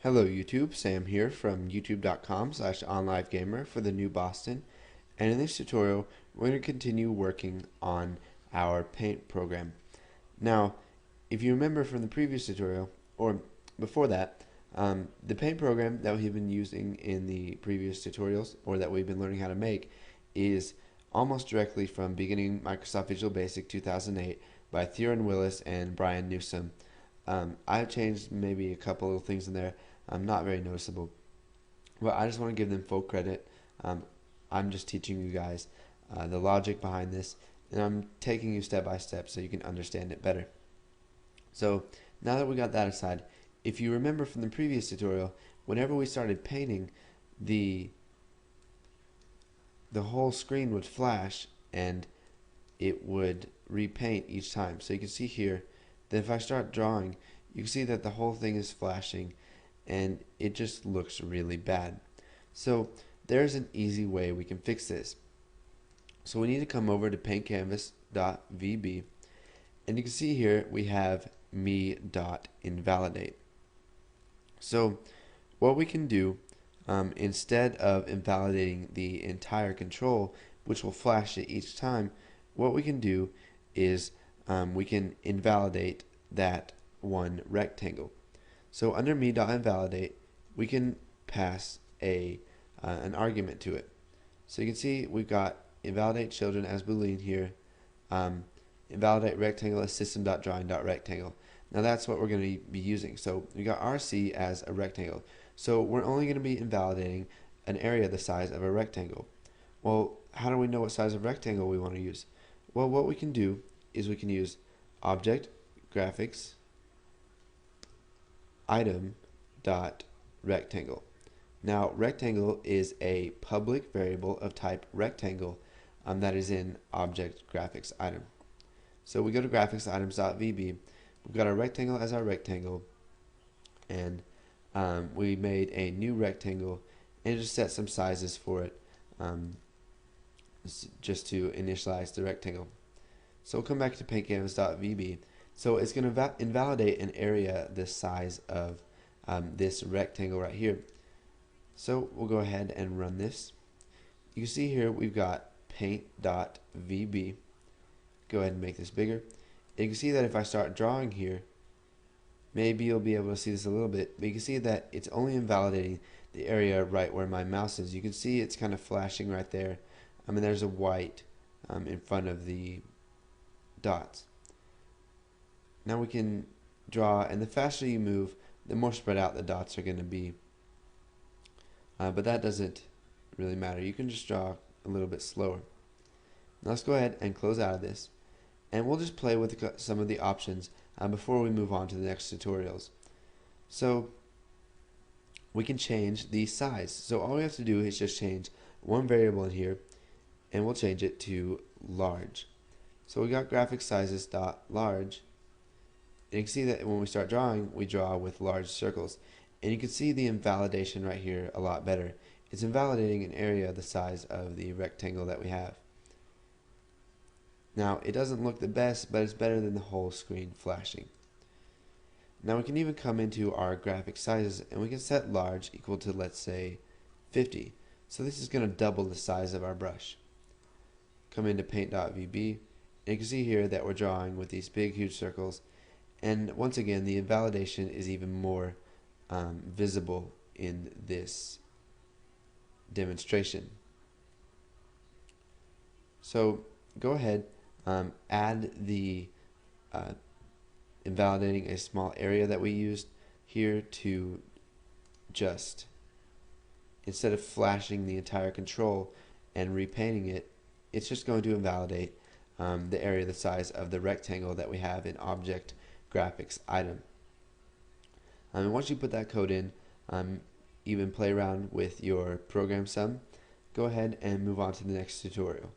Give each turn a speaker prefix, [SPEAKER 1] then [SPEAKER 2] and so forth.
[SPEAKER 1] Hello YouTube, Sam here from youtube.com/onlivegamer for the new Boston, and in this tutorial we're going to continue working on our paint program. Now, if you remember from the previous tutorial, or before that, the paint program that we've been using in the previous tutorials, or that we've been learning how to make, is almost directly from Beginning Microsoft Visual Basic 2008 by Theron Willis and Brian Newsom. I've changed maybe a couple of things in there, not very noticeable, but I just want to give them full credit. I'm just teaching you guys the logic behind this, and I'm taking you step by step so you can understand it better. So now that we got that aside, if you remember from the previous tutorial, whenever we started painting, the whole screen would flash and it would repaint each time. So you can see here that if I start drawing, you can see that the whole thing is flashing and it just looks really bad. So there's an easy way we can fix this. So we need to come over to paintcanvas.vb, and you can see here we have me.invalidate. So what we can do, instead of invalidating the entire control, which will flash it each time, what we can do is we can invalidate that one rectangle. So under me.invalidate, we can pass an argument to it. So you can see we've got invalidate children as Boolean here, invalidate rectangle as system.drawing.rectangle. Now that's what we're going to be using. So we got RC as a rectangle. So we're only going to be invalidating an area the size of a rectangle. Well, how do we know what size of rectangle we want to use? Well, what we can do is we can use object graphics item dot rectangle. Now rectangle is a public variable of type rectangle that is in object graphics item. So we go to graphics items.vb, we've got our rectangle as our rectangle, and we made a new rectangle and just set some sizes for it, just to initialize the rectangle. So we'll come back to paintcanvas.vb. So it's going to invalidate an area the size of this rectangle right here. So we'll go ahead and run this. You can see here we've got paint.vb. Go ahead and make this bigger. And you can see that if I start drawing here, maybe you'll be able to see this a little bit, but you can see that it's only invalidating the area right where my mouse is. You can see it's kind of flashing right there. And there's a white in front of the dots. Now we can draw, and the faster you move, the more spread out the dots are going to be. But that doesn't really matter. You can just draw a little bit slower. Now let's go ahead and close out of this, and we'll just play with some of the options before we move on to the next tutorials. So we can change the size. So all we have to do is just change one variable in here, and we'll change it to large. So we got graphic sizes dot large. And you can see that when we start drawing, we draw with large circles. And you can see the invalidation right here a lot better. It's invalidating an area the size of the rectangle that we have. Now, it doesn't look the best, but it's better than the whole screen flashing. Now we can even come into our graphic sizes, and we can set large equal to, let's say, 50. So this is going to double the size of our brush. Come into paint.vb, and you can see here that we're drawing with these big, huge circles. And once again, the invalidation is even more visible in this demonstration. So go ahead, add the invalidating a small area that we used here to just, instead of flashing the entire control and repainting it, it's just going to invalidate the area the size of the rectangle that we have in object graphics item. And once you put that code in, even play around with your program some, go ahead and move on to the next tutorial.